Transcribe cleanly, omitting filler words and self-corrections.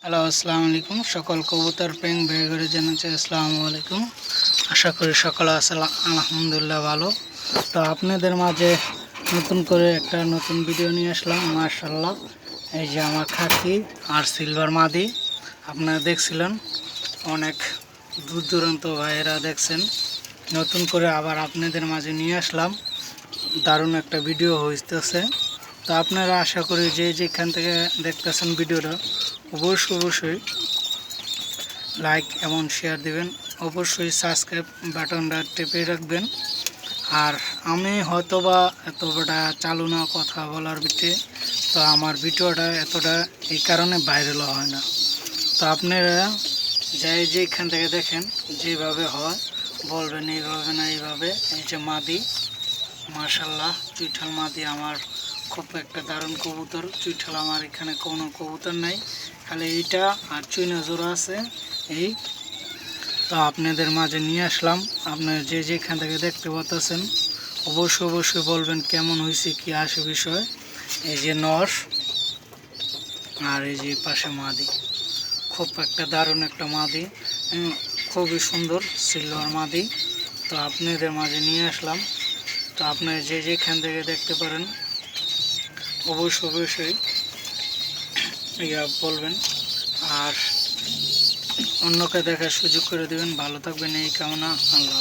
Hello, আসসালামু আলাইকুম। সকল কবুতর প্রেম ভাই করে জানাচ্ছি আসসালামু আলাইকুম। আশা করি সকলে আলহামদুলিল্লাহ ভালো। তো আপনাদের মাঝে নতুন করে একটা নতুন ভিডিও নিয়ে আসলাম। মাশাআল্লাহ, এই যে আমার খাকি আর সিলভার মাদি আপনারা দেখছিলেন, অনেক দূর দূরান্ত ভাইয়েরা দেখছেন। নতুন করে আবার আপনাদের মাঝে নিয়ে আসলাম, দারুণ একটা ভিডিও হইতেছে। তো আপনারা আশা করি যে যেখান থেকে দেখতেছেন ভিডিওটা অবশ্যই লাইক এবং শেয়ার দিবেন, অবশ্যই সাবস্ক্রাইব বাটনটা টেপে রাখবেন। আর আমি হয়তোবা এতটা চালু না কথা বলার ভিতরে, তো আমার ভিডিওটা এতটা এই কারণে ভাইরাল হয় না। তো আপনারা যাই যেখান থেকে দেখেন যেভাবে হয় বলবেন এইভাবে না এইভাবে। এই যে মাদি, মাশাল্লাহ চুইঠাল মাদি আমার খুব একটা দারুণ কবুতর। চুইঠাল আমার এখানে কোনো কবুতর নাই, খালি এইটা আর চুইনা জোড়া আছে। এই তো আপনাদের মাঝে নিয়ে আসলাম। আপনারা যে যেখান থেকে দেখতে পাচ্ছেন অবশ্যই বলবেন কেমন হয়েছে, কি আসে বিষয়। এই যে নর আর এই যে পাশে মাদি, খুব একটা দারুণ একটা মাদি, খুবই সুন্দর সিলভার মাদি। তো আপনাদের মাঝে নিয়ে আসলাম। তো আপনারা যে যেখান থেকে দেখতে পারেন অবশ্যই বলবেন আর অন্যকে দেখার সুযোগ করে দেবেন। ভালো থাকবেন এই কামনা। আল্লাহ।